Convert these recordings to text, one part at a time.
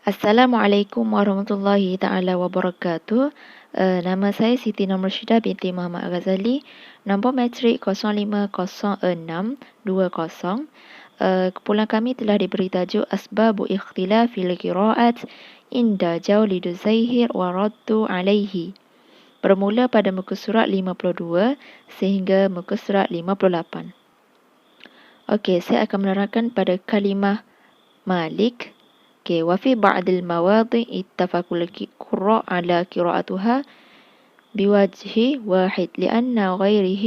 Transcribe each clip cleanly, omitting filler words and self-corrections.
Assalamualaikum warahmatullahi taala wabarakatuh. Nama saya Siti Nurmursyida binti Muhammad Al-Ghazali. Nombor matrik 050620. Kumpulan kami telah diberi tajuk Asbabu Ikhtilafil Qiraat Inda Jaulidu Zahir wa Raddu Alaihi. Bermula pada muka surat 52 sehingga muka surat 58. Okey, saya akan menerangkan pada kalimah Malik. وفي بعض المواضع اتفق القراء على قراءتها بوجه واحد لأن غيره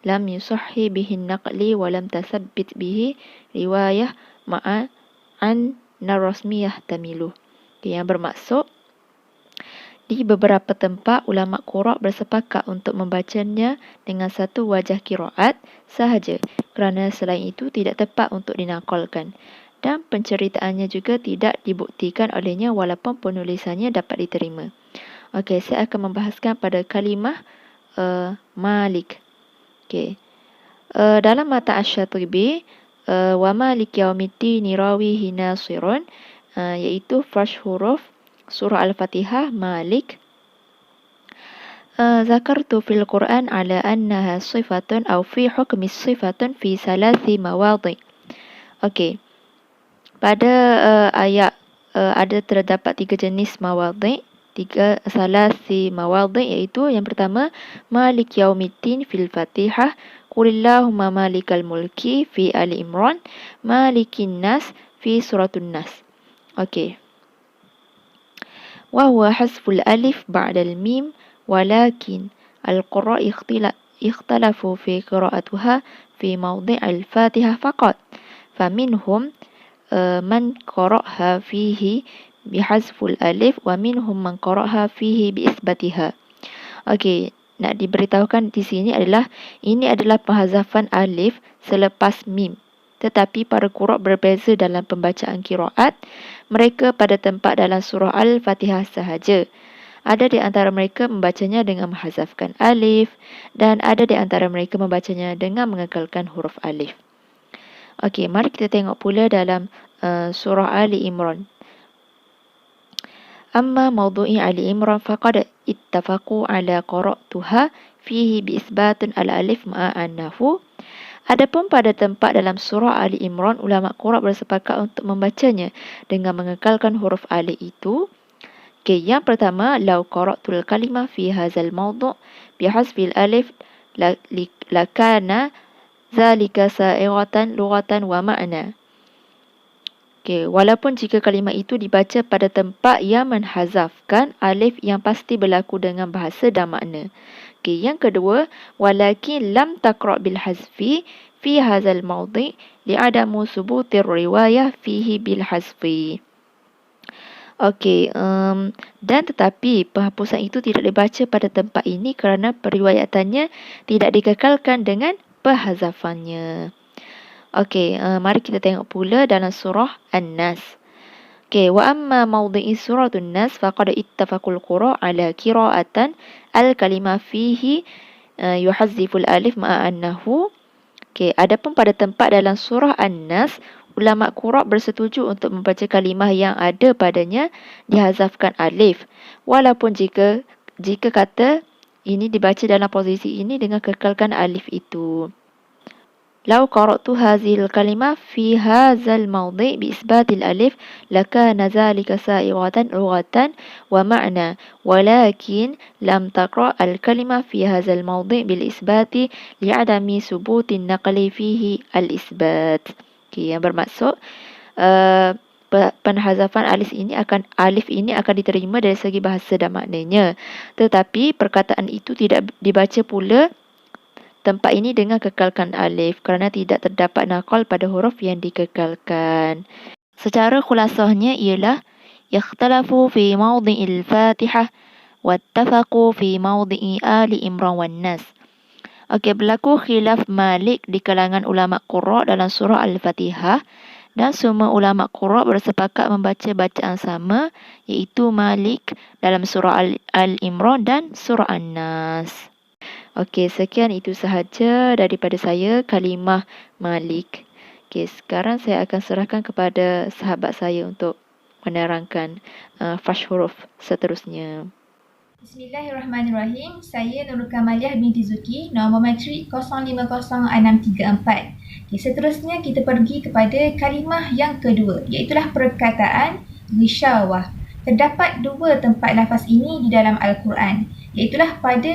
لم يصح به النقل ولم تثبت به رواية مع أن الرسم يحتمله. Yang bermaksud, di beberapa tempat ulama qura' bersepakat untuk membacanya dengan satu wajah qiraat sahaja kerana selain itu tidak tepat untuk dinakalkan. Dan penceritaannya juga tidak dibuktikan olehnya walaupun penulisannya dapat diterima. Okey, saya akan membahaskan pada kalimah Malik. Okey. Dalam mata Asy-Syatibi, wa Malik yaumiddin rawihi nasirun, iaitu first huruf surah Al-Fatihah Malik. Zakartu fil Quran ala annaha sifatun aw fi hukmi sifatun fi salasi mawadhi'. Okey. Pada ayat ada terdapat 3 jenis mawadhi', salasi mawadhi', iaitu yang pertama Malik yaumiddin fil Fatihah, Qulillahumma malikal mulki fi Ali Imran, Malikin nas fi suratun Nas. Okey. Wa huwa hasful alif ba'da al-mim walakin al-qurra' ikhtalafu fi qira'atuha fi mawdi' al-Fatihah faqat. Faminhum man qara'ha fihi bihazful alif wa minhum man qara'ha fihi biisbatiha. Okey, nak diberitahukan di sini adalah ini adalah penghazafan alif selepas mim. Tetapi para qura' berbeza dalam pembacaan qiraat mereka pada tempat dalam surah Al-Fatihah sahaja. Ada di antara mereka membacanya dengan menghazafkan alif dan ada di antara mereka membacanya dengan mengekalkan huruf alif. Okey, mari kita tengok pula dalam surah Ali Imran. Amma mawdu'i Ali Imran faqad ittafaqu ala qara'tuha fihi biisbatun al-alif ma'a annahu. Adapun pada tempat dalam surah Ali Imran, ulama qura' bersepakat untuk membacanya dengan mengekalkan huruf alif itu. Okey, yang pertama, law qara'tul kalimah fi hadzal mawdu' bihazfil alif lakana zalika sa'iratan lughatan wa ma'na. Okey, walaupun jika kalimah itu dibaca pada tempat yang menhazafkan alif yang pasti berlaku dengan bahasa dan makna. Okey, yang kedua, walakin lam taqra' bil hazfi fi hadzal mawdi' li'adamu subutir riwayah fihi bil hazfi. Okey, dan tetapi penghapusan itu tidak dibaca pada tempat ini kerana periwayatannya tidak dikekalkan dengan penghazafannya. Okey, mari kita tengok pula dalam surah An-Nas. Okey, wa amma mawdhi'i suratun Nas faqad ittafaqul qura' ala qira'atan al-kalimah fihi yuhazziful alif ma'a annahu. Okey, adapun pada tempat dalam surah An-Nas, ulama qura' bersetuju untuk membaca kalimah yang ada padanya dihazafkan alif. Walaupun jika kata ini dibaca dalam posisi ini dengan kekalkan alif itu. لو قرأت هذه الكلمة في هذا الموضع بإثبات الألف لكان ذلك سائغة لغة ومعنى ولكن لم تقرأ الكلمة في هذا الموضع بالإثبات لعدم ثبوت النقل فيه الإثبات. Okay, yang bermaksud penhazafan alif ini akan diterima dari segi bahasa dan maknanya, tetapi perkataan itu tidak dibaca pula tempat ini dengan kekalkan alif kerana tidak terdapat naqal pada huruf yang dikekalkan. Secara khulasahnya ialah ikhtalafu fi mawdhi'il Fatihah wattafaqu fi mawdhi'i Ali Imran wan Nas. Okey, berlaku khilaf Malik di kalangan ulama qura' dalam surah Al-Fatihah dan semua ulama qura' bersepakat membaca bacaan sama iaitu Malik dalam surah Al-Imran dan surah An-Nas. Okey, sekian itu sahaja daripada saya, kalimah Malik. Okey, sekarang saya akan serahkan kepada sahabat saya untuk menerangkan fash huruf seterusnya. Bismillahirrahmanirrahim. Saya Nurul Kamaliah binti Zuki, nombor matrik 050634. Seterusnya kita pergi kepada kalimah yang kedua, iaitulah perkataan risyawah. Terdapat dua tempat lafaz ini di dalam Al-Quran, iaitulah pada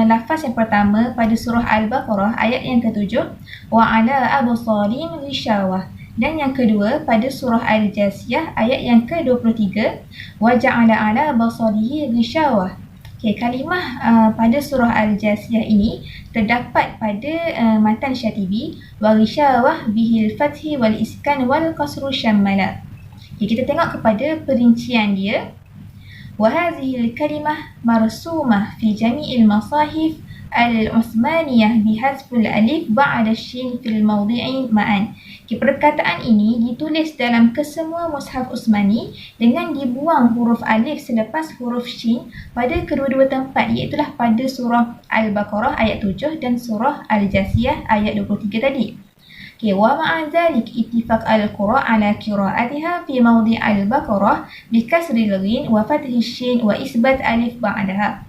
lafaz yang pertama pada surah Al-Baqarah ayat yang ke-7, wa ala absarim risyawah, dan yang kedua pada surah Al-Jasiyah ayat yang ke-23, wa ja'ala ala basarihi risyawah. Kalimah pada surah Al-Jasiyah ini terdapat pada matan Syatibi, wa risyawah bihil fathi wal iskan wal qasru syammala. Kita tengok kepada perincian dia. Wa hadhihi al-kalimah marsumah fi jami'il masahif al-Uthmaniyah bihazful alif ba'da shin fil mawdi'i ma'an. Perkataan ini ditulis dalam kesemua mushaf Uthmani dengan dibuang huruf alif selepas huruf shin pada kedua-dua tempat, iaitulah pada surah Al-Baqarah ayat 7 dan surah Al-Jasiyah ayat 23 tadi. Wa ma'a dhalik ittifaq al-qura' ala qira'atiha fi mawdi' al-Baqarah bi kasril ghin wa fathhi shin wa isbat alif ba'daha.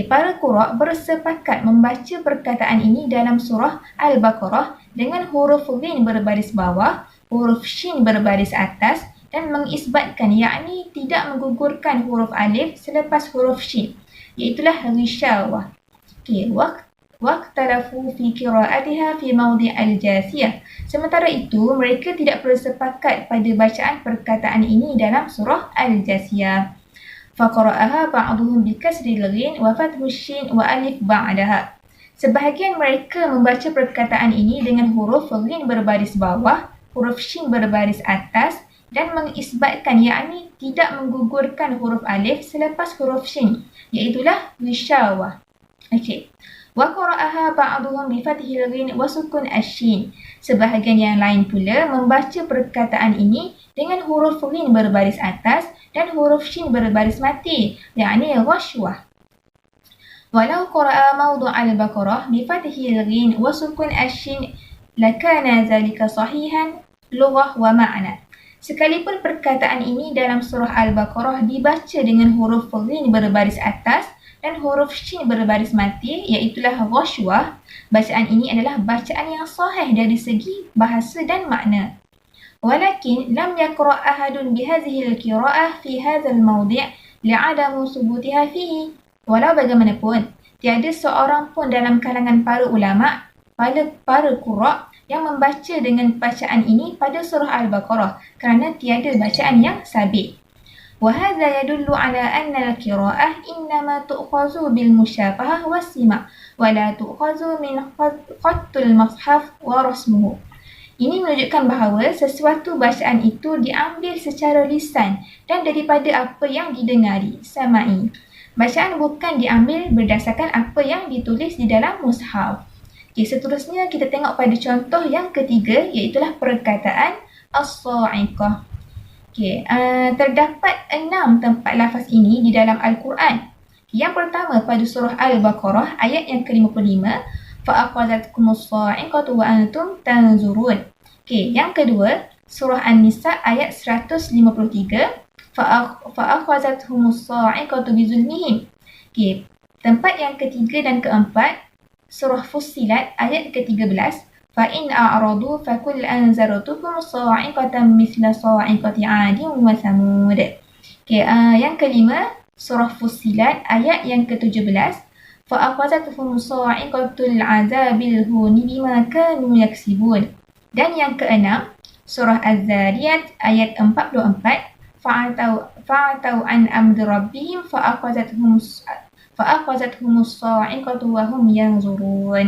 Para qura' bersepakat membaca perkataan ini dalam surah Al-Baqarah dengan huruf ghin berbaris bawah, huruf shin berbaris atas, dan mengisbatkan, yakni tidak menggugurkan huruf alif selepas huruf shin, iaitulah risyawah. Waqtalafu fi qira'atiha fi mawdi' al-Jasiyah. Sementara itu, mereka tidak bersepakat pada bacaan perkataan ini dalam surah Al-Jasiyah. Faqara'aha ba'duhum bi kasril ghin wa fathhu shin wa alif ba'daha. Sebahagian mereka membaca perkataan ini dengan huruf ghin berbaris bawah, huruf shin berbaris atas, dan mengisbatkan, yakni tidak menggugurkan huruf alif selepas huruf shin, iaitulah risyawah. Wa qara'aha ba'duhum bi fathil ghin wa sukun asy-shin. Sebahagian yang lain pula membaca perkataan ini dengan huruf ghin berbaris atas dan huruf shin berbaris mati, yakni ghashwah. Walau qara'a mawdu' al-Baqarah bi fathil ghin wa sukun asy-shin lakana zalika sahihan lughah wa ma'na. Sekalipun perkataan ini dalam surah Al-Baqarah dibaca dengan huruf ghin berbaris atas dan huruf shin berbaris mati, iaitulah ghashwah, bacaan ini adalah bacaan yang sahih dari segi bahasa dan makna. Walakin lam yaqra' ahadun bihadhihi al-qira'ah fi hadzal mawdi' li'adamu thubutiha fihi. Walau bagaimanapun, tiada seorang pun dalam kalangan para ulama, para qura' yang membaca dengan bacaan ini pada surah Al-Baqarah kerana tiada bacaan yang sabit. وهذا يدل على أن القراءة إنما تؤخذ بالمشافهة والسماع ولا تؤخذ من خط المصحف ورسمه. Ini menunjukkan bahawa sesuatu bacaan itu diambil secara lisan dan daripada apa yang didengari, sama'i. Bacaan bukan diambil berdasarkan apa yang ditulis di dalam mushaf. Seterusnya kita tengok pada contoh yang ketiga, iaitulah perkataan as-sa'iqah. Terdapat 6 tempat lafaz ini di dalam Al-Quran. Yang pertama pada surah Al-Baqarah ayat yang ke-55, fa'aqazatkumus sa'iqatu wa antum tanzurun. Yang kedua surah An-Nisa ayat 153, fa'aqazathumus sa'iqatu bizulmihim. Tempat yang ketiga dan keempat surah Fussilat ayat ke-13, فَإِنْ أَعْرَضُوا فَكُلْ أَنْزَرْتُكُمْ صَاعِقَةً مِثْلَ صَاعِقَةِ عَادٍ وَثَمُودَ. Yang kelima surah Fussilat ayat yang ke-17, فَأَخَذَتْهُمْ صَاعِقَةُ الْعَذَابِ الْهُونِ بِمَا كَانُوا يَكْسِبُونَ. Dan yang keenam surah Az-Zariyat ayat 44, فَعَتَوْا عَنْ أَمْرِ رَبِّهِمْ فَأَخَذَتْهُمُ الصَّاعِقَةُ وَهُمْ يَنْظُرُونَ.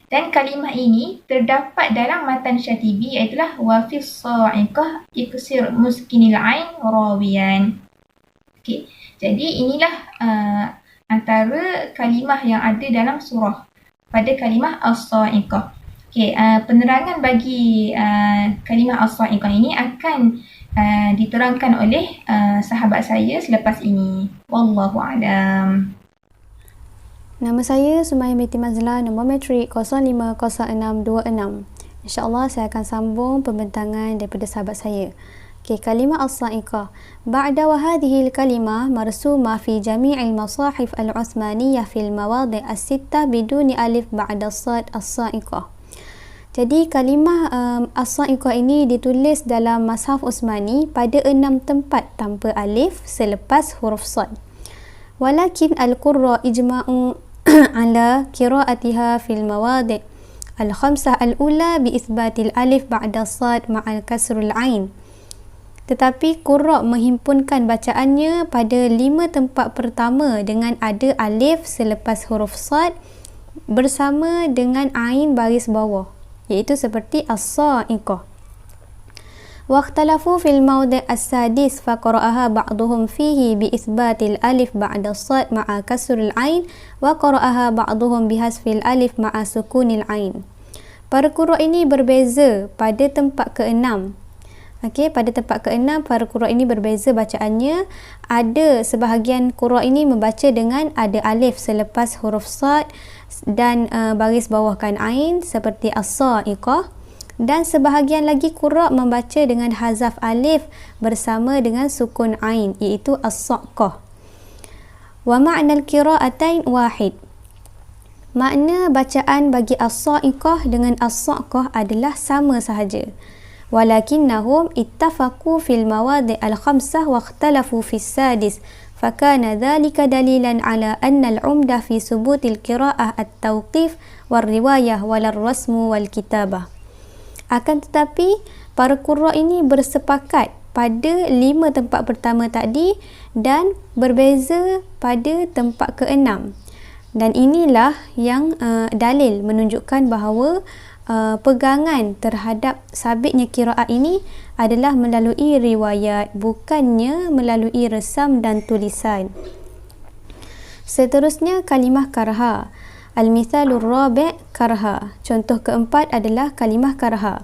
Dan kalimah ini terdapat dalam matan Syatibi, iaitulah wa fis sa'iqah iksir muskinil ain rawiyan. Jadi inilah antara kalimah yang ada dalam surah pada kalimah as-sa'iqah. Penerangan bagi kalimah as-sa'iqah ini akan diterangkan oleh sahabat saya selepas ini. Wallahu a'lam. Nama saya Sumaya binti Mazlan, nombor matrik 050626. InsyaAllah saya akan sambung pembentangan daripada sahabat saya. kalimah as-sa'iqah. Ba'da wa hadhihi al-kalimah marsumah fi jami'il masahif al-Uthmaniyah fil mawadi' as-sittah biduni alif ba'da sad as-sa'iqah. Jadi kalimah as-sa'iqah ini ditulis dalam Mashaf Uthmani pada 6 tempat tanpa alif selepas huruf sad. Walakin al-qurra ijma'u ala qira'atiha fil mawadi' al-khamsah al-ula bi itsbatil alif ba'da sad ma'al kasrul ain. Tetapi qurra menghimpunkan bacaannya pada 5 tempat pertama dengan ada alif selepas huruf sad bersama dengan ain baris bawah, iaitu seperti as-sa'iqah. واختلفوا في الموضع السادس فقرأها بعضهم فيه بإثبات الألف بعد الصاد مع كسر العين وقرأها بعضهم بحذف الألف مع سكون العين. Para qurra ini berbeza pada tempat ke-6. Pada tempat ke-6 para qurra ini berbeza bacaannya. Ada sebahagian qurra ini membaca dengan ada alif selepas huruf sad dan baris bawahkan ain seperti as-sa'iqah. Dan sebahagian lagi qurra membaca dengan hazaf alif bersama dengan sukun ain, iaitu as-saqah. Wa ma'na al-qira'atain wahid. Makna bacaan bagi as-sa'iqah dengan as-saqah adalah sama sahaja. Walakinnahum ittafaqu fil mawadi' al-khamsah wa ikhtalafu fis sadis. Fakana dhalika dalilan ala anna al-umdah fi subutil qira'ah at-tawqif wal riwayah wal rasmu wal kitabah. Akan tetapi, para qurra ini bersepakat pada 5 tempat pertama tadi dan berbeza pada tempat ke-6. Dan inilah yang dalil menunjukkan bahawa pegangan terhadap sabitnya qiraat ini adalah melalui riwayat, bukannya melalui resam dan tulisan. Seterusnya, kalimah karha. Al-mithalur rabi' karha. Contoh keempat adalah kalimah karha.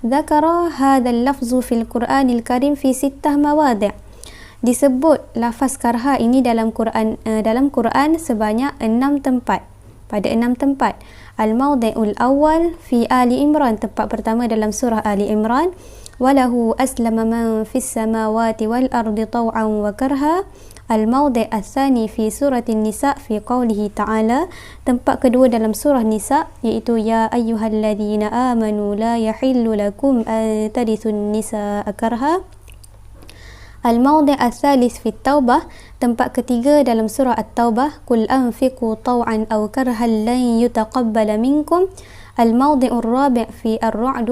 Dzakara hadzal lafzu fil Qur'anil Karim fi 6 mawadi'. Disebut lafaz karha ini dalam Quran sebanyak 6 tempat. Pada 6 tempat. Al-mawdi'ul awal fi Ali Imran, tempat pertama dalam surah Ali Imran. Walahu aslama man fis samawati wal ardi taw'an wa karha. Al-mawdi' al-thani fi surah An-Nisa fi qawlihi ta'ala, tempat kedua dalam surah Nisa, iaitu ya ayyuhalladzina amanu la yahillu lakum an tarithun nisaa karha. Al-mawdi' al-thalith fi Taubah, tempat ketiga dalam surah At-Taubah, qul anfiqu taw'an aw karhan lan yutaqabbala minkum. Al-mawdi'ur rabi' fi Ar-Ra'd,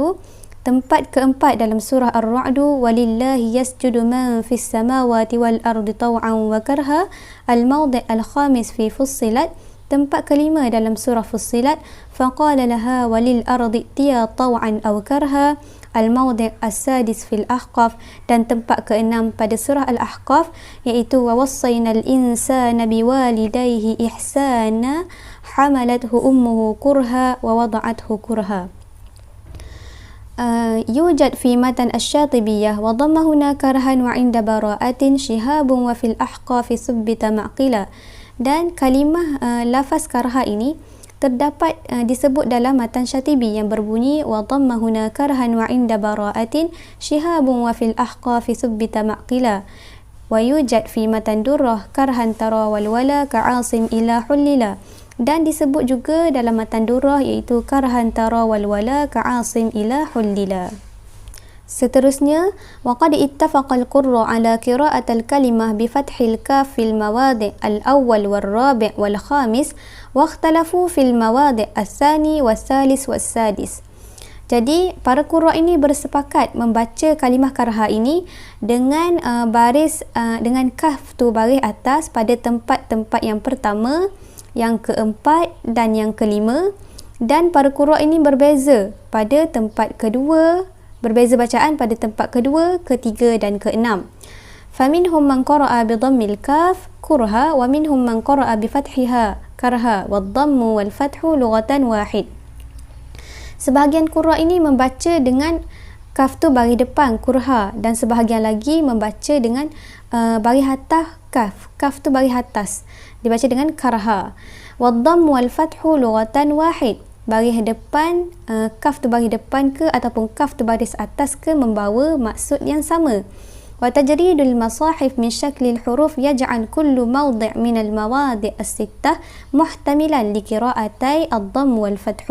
tempat keempat dalam surah Ar-Ra'd, walillahi yasjudu man fis samawati wal ardi taw'an wa karha. Al-mawdi' al-khamis fi Fussilat, tempat kelima dalam surah Fussilat, faqala laha walil ardi tiya taw'an aw karha. Al-mawdi' as-sadis fil Ahqaf, dan tempat keenam pada surah Al-Ahqaf, iaitu wa wassaynal insana biwalidayhi ihsana hamalathu ummuhu kurha wa wada'athu kurha. يوجد في متن الشاطبية وضم هنا كرها وعند براءة شهاب وفي الأحقاف ثبت معقلا. Dan kalimah lafaz karha ini terdapat disebut dalam matan Syatibi yang berbunyi wa dhamma huna karhan wa inda bara'atin shihabun wa fil ahqafi thubbita ma'qila. Wa yujad fi matan durrah karhan tara wal wala ka'asim ila hullila. Dan disebut juga dalam matan durrah, iaitu karhan tara wal wala ka'asim ila hullila. Seterusnya, waqad ittafaqal qurra ala qira'atil kalimah bi fathil kaf fil mawadi' al-awwal wal rabi' wal khamis wa ikhtalafu fil mawadi' al-thani wal thalith wal sadis. Jadi, para qurra ini bersepakat membaca kalimah karha ini dengan dengan kaf tu baris atas pada tempat-tempat yang pertama, yang keempat dan yang kelima. Dan para qurra ini berbeza pada tempat kedua, berbeza bacaan pada tempat kedua, ketiga dan keenam. Faminhum man qara'a bi dhammil kaf kurha wa minhum man qara'a bi fathiha karha wad dhammu wal fathu lughatan wahid. Sebahagian qurra ini membaca dengan kaf tu baris depan kurha, dan sebahagian lagi membaca dengan baris atas kaf tu baris atas dibaca dengan karha. Wad dhammu wal fathu lughatan wahid. baris depan, kaf tu baris depan ke ataupun kaf tu baris atas ke membawa maksud yang sama. وتجريد المصاحف من شكل الحروف يجعل كل موضع من المواضع الستة محتملا لقراءتي الضم والفتح.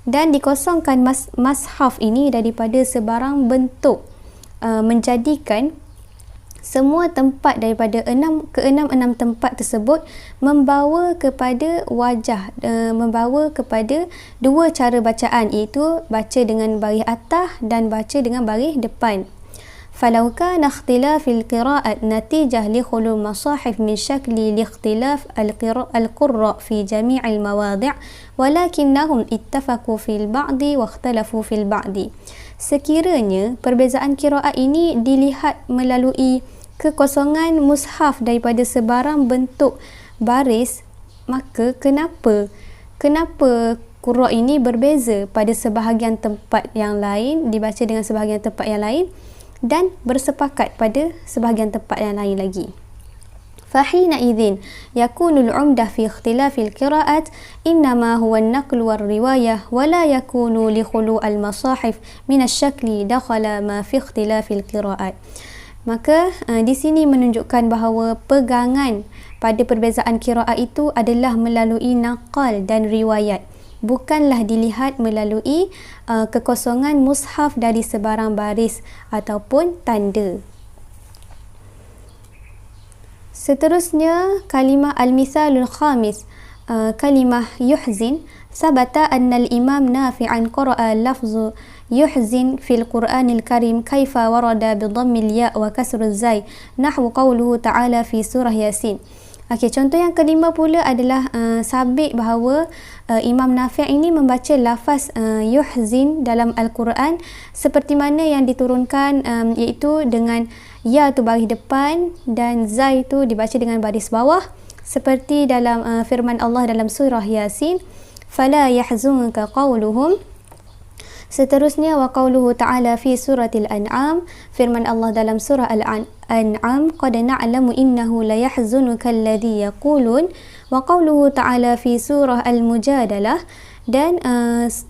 Dan dikosongkan mashaf ini daripada sebarang bentuk, menjadikan semua tempat daripada enam tempat tersebut membawa kepada wajah, membawa kepada dua cara bacaan, iaitu baca dengan baris atas dan baca dengan baris depan. فلو كان اختلاف القراءة نتيجة لخلو المصاحف من شكل لاختلاف القراء في جميع المواضع ولكنهم اتفقوا في البعض واختلفوا في البعض. Sekiranya perbezaan qiraat ini dilihat melalui kekosongan mushaf daripada sebarang bentuk baris, maka kenapa qura ini berbeza pada sebahagian tempat yang lain, dibaca dengan sebahagian tempat yang lain, dan bersepakat pada sebahagian tempat yang lain lagi. فحينئذ يكون العمدة في اختلاف القراءات إنما هو النقل والرواية ولا يكون لخلو المصاحف من الشكل دخل ما في اختلاف القراءات. Maka di sini menunjukkan bahawa pegangan pada perbezaan qiraat itu adalah melalui naqal dan riwayat, bukanlah dilihat melalui kekosongan mushaf dari sebarang baris ataupun tanda. Seterusnya, kalimah al-mithalul khamis, kalimah yuhzin. Sabata anna al-imam nafi'an qara'a lafzu yuhzin fil Qur'anil Karim kaifa warada bi dhammil ya' wa kasrul zai nahwu qawluhu ta'ala fi surah Yasin. Okey, contoh yang kelima pula adalah sabit bahawa Imam Nafi' ini membaca lafaz yuhzin dalam Al-Quran seperti mana yang diturunkan, iaitu dengan ya tu baris depan dan zai tu dibaca dengan baris bawah, seperti dalam firman Allah dalam surah Yasin, fala yahzunka qawluhum. Seterusnya, wa qawluhu ta'ala fi suratil an'am, firman Allah dalam surah Al-An'am, qad na'lamu innahu la yahzunuka alladhi yaqulun, wa qawluhu ta'ala fi surah Al-Mujadalah, dan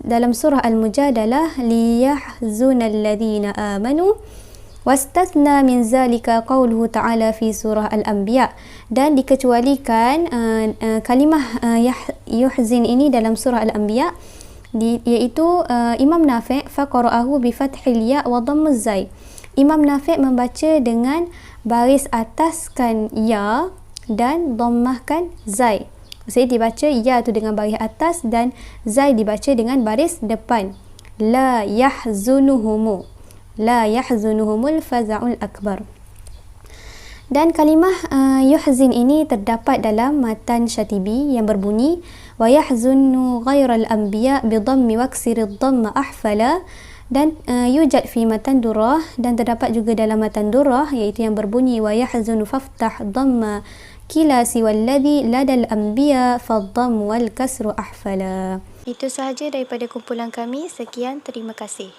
dalam surah Al-Mujadalah, liyahzuna alladhina amanu, wastathna min zalika qawluhu ta'ala fi surah Al-Anbiya, dan dikecualikan kalimah yuhzin ini dalam surah Al-Anbiya, iaitu Imam Nafi' faqara'ahu bi fathil ya' wa dhammuz zai. Imam Nafi' membaca dengan baris ataskan ya dan dhammahkan zai. Maksudnya dibaca ya tu dengan baris atas dan zai dibaca dengan baris depan. La yahzunuhumul faza'ul akbar. Dan kalimah yuhzin ini terdapat dalam matan Syatibi yang berbunyi wa yahzunu ghairal anbiya bi dhammi waksiri dhamma ahfala, dan yujad fi matan durrah, dan terdapat juga dalam matan durrah, iaitu yang berbunyi wa yahzunu faftah dhamma kila siwalladhi ladal anbiya fadhamm wal kasru ahfala. Itu sahaja daripada kumpulan kami. Sekian, terima kasih.